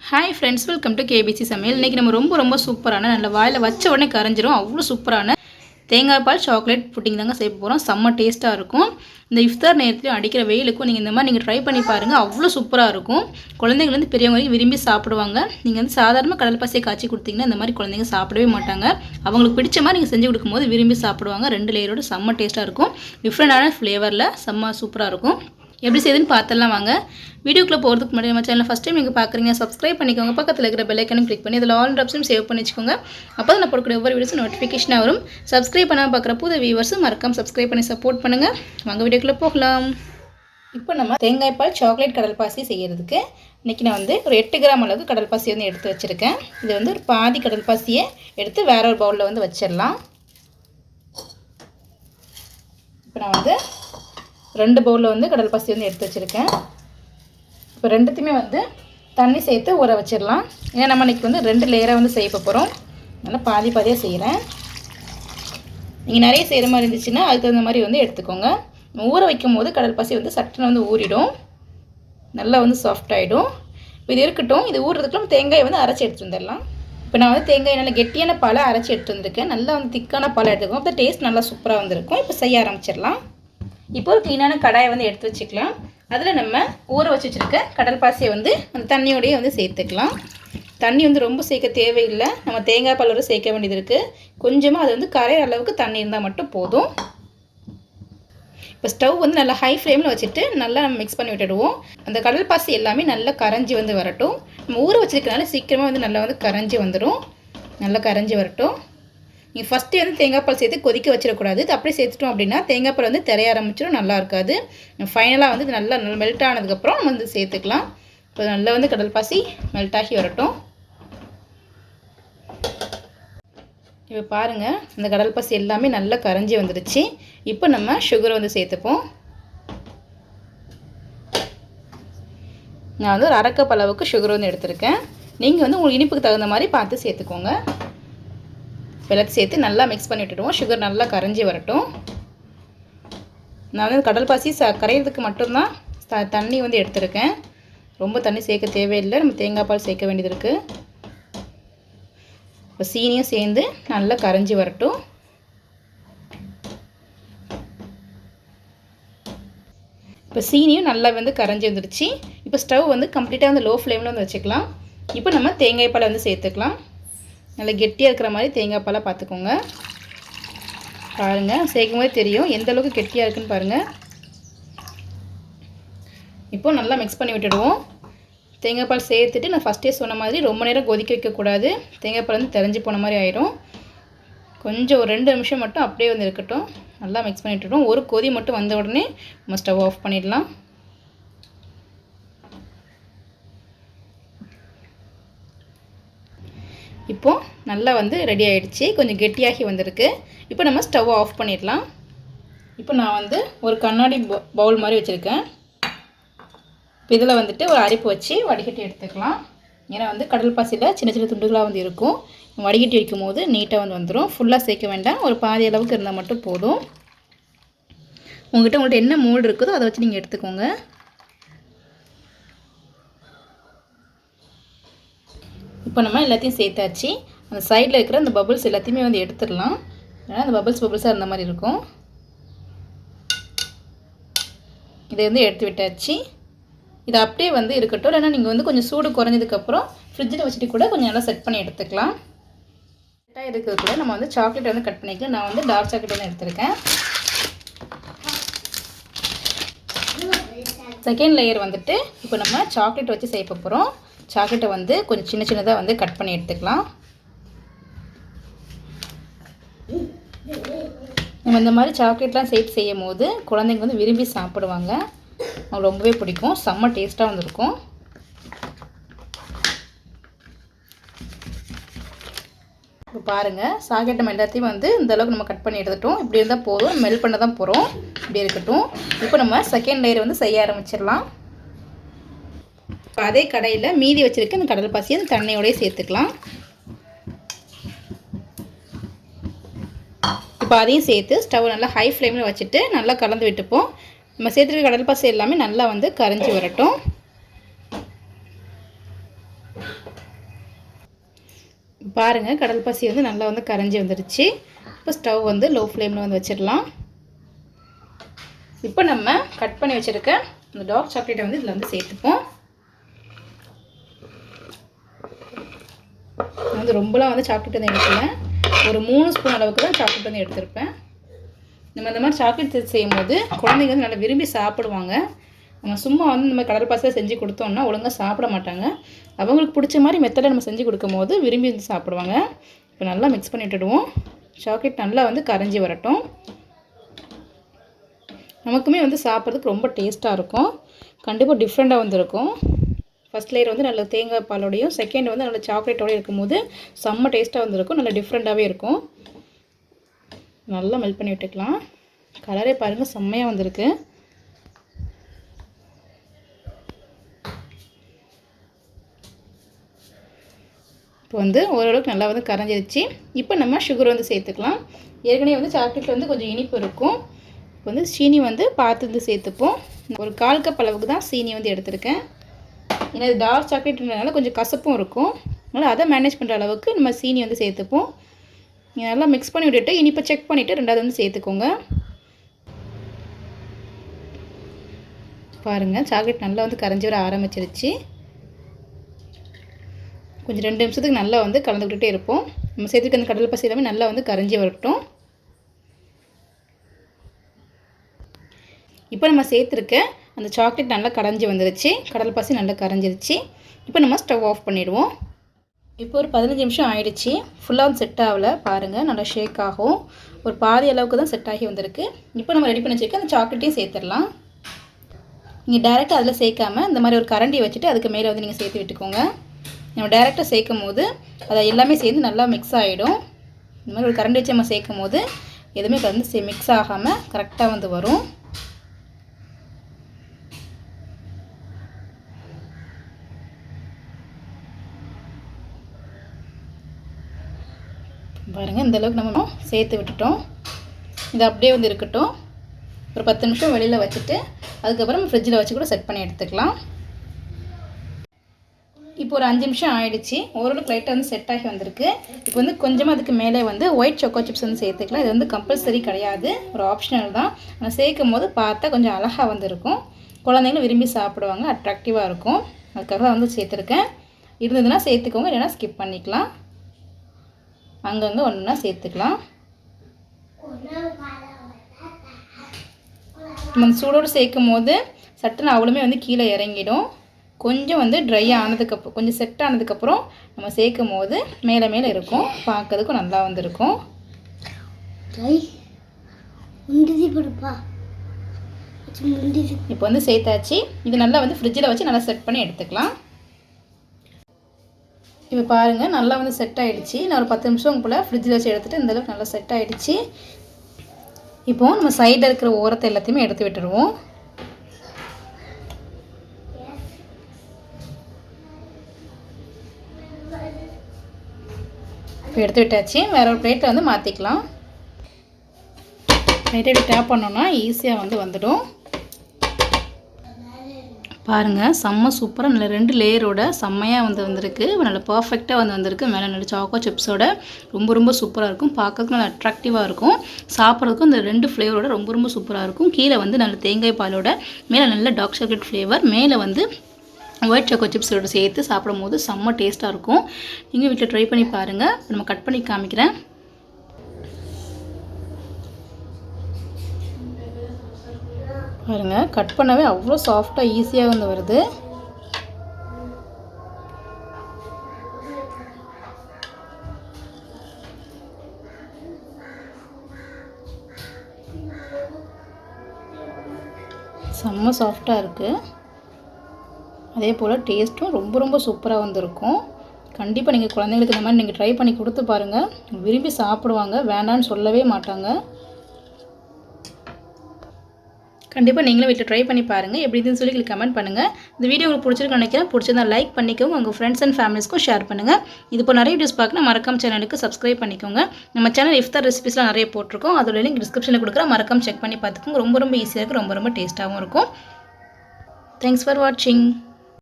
Hi friends, welcome to KBC சமையல். இன்றைக்கி நம்ம ரொம்ப சூப்பரான நல்ல வாயில் வச்ச உடனே கரைஞ்சிரும் அவ்வளோ சூப்பரான தேங்காய் பால் சாக்லேட் புட்டிங் தாங்க செய்ய போகிறோம். செம்ம டேஸ்ட்டாக இருக்கும். இந்த இஃப்தார் நேரத்துலையும் அடிக்கிற வெயிலுக்கும் நீங்கள் இந்த மாதிரி நீங்கள் ட்ரை பண்ணி பாருங்கள். அவ்வளோ சூப்பராக இருக்கும். குழந்தைங்கள்லேருந்து பெரியவங்க வரைக்கும் விரும்பி சாப்பிடுவாங்க. நீங்கள் வந்து சாதாரணமாக கடல் பாசியை காய்ச்சி கொடுத்தீங்கன்னா இந்த மாதிரி குழந்தைங்க சாப்பிடவே மாட்டாங்க. அவங்களுக்கு பிடிச்ச மாதிரி நீங்கள் செஞ்சு கொடுக்கும்போது விரும்பி சாப்பிடுவாங்க. 2 லேயரோட செம்ம டேஸ்ட்டாக இருக்கும். டிஃப்ரெண்டான ஃப்ளேவரில் செம்ம சூப்பராக இருக்கும். எப்படி செய்யுதுன்னு பார்த்துலாம் வாங்க. வீடியோக்குள்ளே போகிறதுக்கு முன்னாடி நம்ம சேனல் ஃபஸ்ட் டைம் நீங்கள் பார்க்குறீங்க, சப்ஸ்கிரைப் பண்ணிக்கோங்க. பக்கத்தில் இருக்கிற பெல் ஐக்கனும் கிளிக் பண்ணி அதில் ஆல் ஆப்ஷனும் சேவ் பண்ணி வச்சுக்கோங்க. அப்போ தான் நான் போடக்கூடிய ஒவ்வொரு வீடியோஸும் நோட்டிஃபிகேஷனாக வரும். சப்ஸ்கிரைப் பண்ணால் பார்க்குற புது வியூவர்ஸும் மறக்காம சப்ஸ்கிரைப் பண்ணி சப்போர்ட் பண்ணுங்கள். வாங்க வீடியோக்குள்ளே போகலாம். இப்போ நம்ம தேங்காய் பால் சாக்லேட் கடல் பாசி செய்கிறதுக்கு இன்றைக்கி நான் வந்து ஒரு 8 கிராம் அளவுக்கு கடல் பாசி வந்து எடுத்து வச்சுருக்கேன். இது வந்து ஒரு பாதி கடல் பாசியை எடுத்து வேற ஒரு பவுலில் வந்து வச்சிடலாம். இப்போ நான் வந்து 2 பவுலில் வந்து கடல் பாசி வந்து எடுத்து வச்சுருக்கேன். இப்போ ரெண்டுத்தையுமே வந்து தண்ணி சேர்த்து ஊற வச்சிடலாம். ஏன்னா நம்ம இன்றைக்கி வந்து 2 லேயராக வந்து செய்ய போகிறோம். நல்லா பாதியாக செய்கிறேன். நீங்கள் நிறைய செய்கிற மாதிரி இருந்துச்சுன்னா அதுக்கு தகுந்த மாதிரி வந்து எடுத்துக்கோங்க. ஊற வைக்கும் போது கடல் பாசி வந்து சட்டுன்னு வந்து ஊறிடும், நல்லா வந்து சாஃப்ட் ஆகிடும். இப்போ இது இருக்கட்டும். இது ஊறுறதுக்குள்ள தேங்காயை வந்து அரைச்சி எடுத்துகிட்டு வந்துடலாம். இப்போ நான் வந்து தேங்காய் நல்லா கெட்டியான பாலை அரைச்சி எடுத்து வந்திருக்கேன். நல்லா வந்து திக்கான பாலை எடுத்துக்கோங்க. அப்போ டேஸ்ட் நல்லா சூப்பராக வந்துருக்கும். இப்போ செய்ய ஆரம்பிச்சிடலாம். இப்போ ஒரு க்ளீனான கடாயை வந்து எடுத்து வச்சுக்கலாம். அதில் நம்ம ஊற வச்சுருக்க கடல் பாசியை வந்து அந்த தண்ணியோடையே வந்து சேர்த்துக்கலாம். தண்ணி வந்து ரொம்ப சேர்க்க தேவையில்லை. நம்ம தேங்காய் பாலோடு சேர்க்க வேண்டியது இருக்குது. கொஞ்சமாக அது வந்து கரையிற அளவுக்கு தண்ணி இருந்தால் மட்டும் போதும். இப்போ ஸ்டவ் வந்து நல்லா ஹை ஃப்ளேமில் வச்சுட்டு நல்லா நம்ம மிக்ஸ் பண்ணி விட்டுடுவோம். அந்த கடல் பாசி எல்லாமே நல்லா கரைஞ்சி வந்து வரட்டும். நம்ம ஊற வச்சுருக்கனால சீக்கிரமாக வந்து நல்லா வந்து கரைஞ்சி வந்துடும். நல்லா கரைஞ்சி வரட்டும். நீங்கள் ஃபஸ்ட்டு வந்து தேங்காய் பால் சேர்த்து கொதிக்க வச்சிடக்கூடாது. இது அப்படியே சேர்த்துட்டோம் அப்படின்னா தேங்காய் பால் வந்து திரைய ஆரம்பிச்சிடும், நல்லா இருக்காது. ஃபைனலாக வந்து நல்லா மெல்ட் ஆனதுக்கப்புறம் நம்ம வந்து சேர்த்துக்கலாம். இப்போ நல்லா வந்து கடல் பாசி மெல்ட் ஆகி வரட்டும். இப்போ பாருங்கள், அந்த கடல் பாசி எல்லாமே நல்லா கரைஞ்சி வந்துடுச்சு. இப்போ நம்ம சுகரை வந்து சேர்த்துப்போம். நான் வந்து ஒரு 1/2 கப் அளவுக்கு சுகர் வந்து எடுத்திருக்கேன். நீங்கள் வந்து உங்களுக்கு இனிப்புக்கு தகுந்த மாதிரி பார்த்து சேர்த்துக்கோங்க. வெள்ளத்தை சேர்த்து நல்லா மிக்ஸ் பண்ணி விட்டுடுவோம். சுகர் நல்லா கரைஞ்சி வரட்டும். நான் வந்து கடல் பாசி கரையிறதுக்கு மட்டும்தான் தண்ணி வந்து எடுத்திருக்கேன். ரொம்ப தண்ணி சேர்க்க தேவையில்லை. நம்ம தேங்காய் பால் சேர்க்க வேண்டியது இருக்குது. இப்போ சீனியும் சேர்ந்து நல்லா கரைஞ்சி வரட்டும். இப்போ சீனியும் நல்லா வந்து கரைஞ்சி வந்துடுச்சு. இப்போ ஸ்டவ் வந்து கம்ப்ளீட்டாக வந்து லோ ஃப்ளேமில் வந்து வச்சுக்கலாம். இப்போ நம்ம தேங்காய் பாலை வந்து சேர்த்துக்கலாம். நல்லா கெட்டியாக இருக்கிற மாதிரி தேங்காய் பாலை பார்த்துக்கோங்க. பாருங்கள், சேர்க்கும் போது தெரியும் எந்த அளவுக்கு கெட்டியாக இருக்குன்னு பாருங்கள். இப்போ நல்லா மிக்ஸ் பண்ணி விட்டுடுவோம். தேங்காய் பால் சேர்த்துட்டு நான் ஃபஸ்ட்டே சொன்ன மாதிரி ரொம்ப நேரம் கொதிக்க வைக்கக்கூடாது. தேங்காய் பால் வந்து தெரிஞ்சு போன மாதிரி ஆயிடும். கொஞ்சம் ஒரு 2 நிமிஷம் மட்டும் அப்படியே வந்து இருக்கட்டும். நல்லா மிக்ஸ் பண்ணி விட்டுடுவோம். ஒரு கொதி மட்டும் வந்த உடனே நம்ம ஸ்டவ் ஆஃப் பண்ணிடலாம். இப்போது நல்லா வந்து ரெடி ஆகிடுச்சு. கொஞ்சம் கெட்டியாகி வந்திருக்கு. இப்போ நம்ம ஸ்டவ் ஆஃப் பண்ணிடலாம். இப்போ நான் வந்து ஒரு கண்ணாடி பவுல் மாதிரி வச்சுருக்கேன். இப்போ இதில் வந்துட்டு ஒரு அரிப்பு வச்சு வடிகட்டி எடுத்துக்கலாம். ஏன்னா வந்து கடல் பாசியில் சின்ன சின்ன துண்டுகளாக வந்து இருக்கும். வடிகட்டி வைக்கும் போது நீட்டாக வந்து வந்துடும். ஃபுல்லாக சேர்க்க வேண்டாம், ஒரு பாதி அளவுக்கு இருந்தால் மட்டும் போதும். உங்கள்கிட்ட என்ன மோல்டு இருக்குதோ அதை வச்சு நீங்கள் எடுத்துக்கோங்க. இப்போ நம்ம எல்லாத்தையும் சேர்த்தாச்சு. அந்த சைடில் இருக்கிற அந்த பபுள்ஸ் எல்லாத்தையுமே வந்து எடுத்துடலாம். ஏன்னா அந்த பபுள்ஸாக இருந்த மாதிரி இருக்கும். இதை வந்து எடுத்து விட்டாச்சு. இது அப்படியே வந்து இருக்கட்டும். இல்லைன்னா நீங்கள் வந்து கொஞ்சம் சூடு குறைஞ்சதுக்கப்புறம் ஃப்ரிட்ஜில் வச்சுட்டு கூட கொஞ்சம் நல்லா செட் பண்ணி எடுத்துக்கலாம். செட்டாக இருக்கிறது கூட நம்ம வந்து சாக்லேட் வந்து கட் பண்ணிக்கலாம். நான் வந்து டார்க் சாக்லேட் வந்து எடுத்திருக்கேன். செகண்ட் லேயர் வந்துட்டு இப்போ நம்ம சாக்லேட் வச்சு செய்ய போகிறோம். சாக்லேட்டை வந்து கொஞ்சம் சின்ன சின்னதாக வந்து கட் பண்ணி எடுத்துக்கலாம். நம்ம இந்த மாதிரி சாக்லேட்லாம் சேர்த்து செய்யும் போது குழந்தைங்க வந்து விரும்பி சாப்பிடுவாங்க. அவங்களுக்கு ரொம்பவே பிடிக்கும். செம்ம டேஸ்ட்டாக வந்துருக்கும். இப்போ பாருங்கள், சாக்லேட் நம்ம எல்லாத்தையும் வந்து இந்தளவுக்கு நம்ம கட் பண்ணி எடுத்துட்டோம். இப்படி இருந்தால் போதும். மெல்ட் பண்ண தான் போகிறோம். இப்படி இருக்கட்டும். இப்போ நம்ம செகண்ட் லேயர் வந்து செய்ய ஆரம்பிச்சிடலாம். அதே கடையில் மீதி வச்சுருக்க இந்த கடல் பாசியை அந்த தண்ணியோடய சேர்த்துக்கலாம். இப்போ அதையும் சேர்த்து ஸ்டவ் நல்லா ஹை ஃப்ளேமில் வச்சுட்டு நல்லா கலந்து விட்டுப்போம். நம்ம சேர்த்துருக்க கடல் பாசி எல்லாமே நல்லா வந்து கரைஞ்சி வரட்டும். பாருங்கள் கடல் பாசி வந்து நல்லா வந்து கரைஞ்சி வந்துடுச்சு. இப்போ ஸ்டவ் வந்து லோ ஃப்ளேமில் வந்து வச்சிடலாம். இப்போ நம்ம கட் பண்ணி வச்சுருக்க அந்த டார்க் சாக்லேட்டை வந்து இதில் வந்து சேர்த்துப்போம். நான் வந்து ரொம்பலாம் வந்து சாக்லேட் வந்து எடுக்கல, ஒரு 3 ஸ்பூன் அளவுக்கு தான் சாக்லேட் வந்து எடுத்திருப்பேன். நம்ம இந்த மாதிரி சாக்லேட் செய்யும் போது குழந்தைங்க வந்து நல்லா விரும்பி சாப்பிடுவாங்க. நம்ம சும்மா வந்து இந்த மாதிரி கடல் பாசியில் செஞ்சு கொடுத்தோம்னா ஒழுங்காக சாப்பிட மாட்டாங்க. அவங்களுக்கு பிடிச்ச மாதிரி மெத்தடில் நம்ம செஞ்சு கொடுக்கும் போது விரும்பி வந்து சாப்பிடுவாங்க. இப்போ நல்லா மிக்ஸ் பண்ணி விட்டுடுவோம். சாக்லேட் நல்லா வந்து கரைஞ்சி வரட்டும். நமக்குமே வந்து சாப்பிட்றதுக்கு ரொம்ப டேஸ்ட்டாக இருக்கும். கண்டிப்பாக டிஃப்ரெண்ட்டாக வந்து இருக்கும். ஃபஸ்ட் லேயர் வந்து நல்ல தேங்காய் பாலோடையும், செகண்ட் வந்து நல்ல சாக்லேட்டோடையும் இருக்கும்போது செம்ம டேஸ்ட்டாக வந்துருக்கும். நல்லா டிஃப்ரெண்ட்டாகவே இருக்கும். நல்லா மெல்ட் பண்ணி விட்டுக்கலாம். கலரே பாருங்கள் செம்மையாக வந்திருக்கு. இப்போ வந்து ஓரளவுக்கு நல்லா வந்து கரைஞ்சிருச்சு. இப்போ நம்ம சுகர் வந்து சேர்த்துக்கலாம். ஏற்கனவே வந்து சாக்லேட்டில் வந்து கொஞ்சம் இனிப்பு இருக்கும். இப்போ வந்து சீனி வந்து பார்த்து வந்து சேர்த்துப்போம். ஒரு 1/4 கப் அளவுக்கு தான் சீனி வந்து எடுத்திருக்கேன். ஏன்னா இது டார்க் சாக்லேட்னால கொஞ்சம் கசப்பும் இருக்கும். அதனால் அதை மேனேஜ் பண்ணுற அளவுக்கு நம்ம சீனி வந்து சேர்த்துப்போம். நீங்கள் நல்லா மிக்ஸ் பண்ணி விட்டுட்டு இனிப்பை செக் பண்ணிவிட்டு ரெண்டாவது வந்து சேர்த்துக்கோங்க. பாருங்கள் சாக்லேட் நல்லா வந்து கரைஞ்சி வர ஆரம்பிச்சிருச்சு. கொஞ்சம் 2 நிமிஷத்துக்கு நல்லா வந்து கலந்துக்கிட்டே இருப்போம். நம்ம சேர்த்துக்க அந்த கடல் பாசி எல்லாமே நல்லா வந்து கரைஞ்சி வரட்டும். இப்போ நம்ம சேர்த்துருக்க அந்த சாக்லேட் நல்லா கரைஞ்சி வந்துருச்சு. கடல் பாசி நல்லா கரைஞ்சிருச்சு. இப்போ நம்ம ஸ்டவ் ஆஃப் பண்ணிவிடுவோம். இப்போ ஒரு 15 நிமிஷம் ஆகிடுச்சு. ஃபுல்லாக வந்து செட் ஆகலை. பாருங்கள் நல்லா ஷேக் ஆகும். ஒரு பாதி அளவுக்கு தான் செட் ஆகி வந்திருக்கு. இப்போ நம்ம ரெடி பண்ணி வச்சுருக்க அந்த சாக்லேட்டையும் சேர்த்துடலாம். நீங்கள் டேரெக்டாக அதில் சேர்க்காமல் இந்த மாதிரி ஒரு கரண்டி வச்சுட்டு அதுக்கு மேலே வந்து நீங்கள் சேர்த்து விட்டுக்கோங்க. நம்ம டேரெக்டாக சேர்க்கும் போது அதை எல்லாமே சேர்ந்து நல்லா மிக்ஸ் ஆகிடும். இந்த மாதிரி ஒரு கரண்டி வச்சு நம்ம சேர்க்கும் போது எதுவுமே வந்து மிக்ஸ் ஆகாமல் கரெக்டாக வந்து வரும். பாருங்கள் இந்தளவுக்கு நம்ம சேர்த்து விட்டுட்டோம். இது அப்படியே வந்து இருக்கட்டும். ஒரு 10 நிமிஷம் வெளியில் வச்சுட்டு அதுக்கப்புறம் ஃப்ரிட்ஜில் வச்சு கூட செட் பண்ணி எடுத்துக்கலாம். இப்போ ஒரு 5 நிமிஷம் ஆகிடுச்சு. ஓரளவுக்கு லைட்டாக வந்து செட் ஆகி வந்திருக்கு. இப்போ வந்து கொஞ்சமாக அதுக்கு மேலே வந்து ஒயிட் சாக்கோ சிப்ஸ் வந்து சேர்த்துக்கலாம். இது வந்து கம்பல்சரி கிடையாது, ஒரு ஆப்ஷனல் தான். ஆனால் சேர்க்கும் போது பார்த்தா கொஞ்சம் அழகாக வந்து இருக்கும். குழந்தைங்களும் விரும்பி சாப்பிடுவாங்க, அட்ராக்டிவாக இருக்கும். அதுக்காக வந்து சேர்த்துருக்கேன். இருந்ததுன்னா சேர்த்துக்கோங்க, இல்லைன்னா ஸ்கிப் பண்ணிக்கலாம். அங்கங்கே ஒன்றா சேர்த்துக்கலாம். நம்ம சூடோடு சேர்க்கும் போது சட்டுன்னு அவ்வளோமே வந்து கீழே இறங்கிடும். கொஞ்சம் வந்து ட்ரை ஆனதுக்கப்புறம், கொஞ்சம் செட் ஆனதுக்கப்புறம் நம்ம சேர்க்கும் போது மேலே மேலே இருக்கும். பார்க்கறதுக்கும் நல்லா வந்துருக்கும். இப்போ வந்து சேர்த்தாச்சு. இது நல்லா வந்து ஃப்ரிட்ஜில் வச்சு நல்லா செட் பண்ணி எடுத்துக்கலாம். இப்போ பாருங்கள் நல்லா வந்து செட் ஆகிடுச்சு. நான் ஒரு 10 நிமிஷம் போல் ஃப்ரிட்ஜில் வச்சு எடுத்துகிட்டு இந்தளவுக்கு நல்லா செட் ஆகிடுச்சு. இப்போது நம்ம சைடில் இருக்கிற ஓரத்தை எல்லாத்தையுமே எடுத்து விட்டுருவோம். இப்போ எடுத்து விட்டாச்சு. வேறு ஒரு பிளேட்டில் வந்து மாற்றிக்கலாம். லைட்டாக டேப் பண்ணோன்னா ஈஸியாக வந்து வந்துடும். பாருங்கள் செம்ம சூப்பராக நல்ல 2 லேயரோட செம்மையாக வந்து வந்திருக்கு. நல்ல பர்ஃபெக்டாக வந்து வந்திருக்கு. மேலே நல்ல சாக்கோ சிப்ஸோட ரொம்ப சூப்பராக இருக்கும். பார்க்கறதுக்கு நல்லா அட்ராக்டிவாக இருக்கும். சாப்பிட்றதுக்கும் இந்த 2 ஃப்ளேவரோட ரொம்ப சூப்பராக இருக்கும். கீழே வந்து நல்ல தேங்காய் பாலோட, மேலே நல்ல டார்க் சாக்லேட் ஃப்ளேவர், மேலே வந்து ஒயிட் சாக்கோ சிப்ஸோட சேர்த்து சாப்பிடும் போது செம்ம டேஸ்ட்டாக இருக்கும். நீங்கள் வீட்டில் ட்ரை பண்ணி பாருங்கள். நம்ம கட் பண்ணி காமிக்கிறேன். பாருங்கள் கட் பண்ணவே அவ்வளோ சாஃப்டாக ஈஸியாக வந்து வருது. செம்ம சாஃப்டாக இருக்குது. அதே போல் டேஸ்ட்டும் ரொம்ப சூப்பராக வந்திருக்கும். கண்டிப்பாக நீங்கள் குழந்தைங்களுக்கு இந்த மாதிரி நீங்கள் ட்ரை பண்ணி கொடுத்து பாருங்கள். விரும்பி சாப்பிடுவாங்க, வேணான்னு சொல்லவே மாட்டாங்க. கண்டிப்பாக நீங்களும் வீட்டில் ட்ரை பண்ணி பாருங்கள். எப்படி இதுன்னு சொல்லி கமெண்ட் பண்ணுங்கள். இந்த வீடியோ உங்களுக்கு பிடிச்சிருக்குன்னு நினைக்கிறேன். பிடிச்சிருந்தா லைக் பண்ணிக்கோங்க. உங்கள் ஃப்ரெண்ட்ஸ் அண்ட் ஃபேமிலிஸ்க்கும் ஷேர் பண்ணுங்கள். இது இப்போ நிறைய வீடியோஸ் பார்க்கணும் மறக்காம சேனலுக்கு சப்ஸ்கிரைப் பண்ணிக்கோங்க. நம்ம சேனல் இஃப்தார் ரெசிபிஸ்லாம் நிறைய போட்டிருக்கோம். அதோட லிங்க் டிஸ்கிரிப்ஷனில் கொடுக்குறேன். மறக்காம செக் பண்ணி பார்த்துக்கோங்க. ரொம்ப ஈஸியாக இருக்கும். ரொம்ப டேஸ்ட்டாகவும் இருக்கும். தேங்க்ஸ் ஃபார் வாட்சிங்.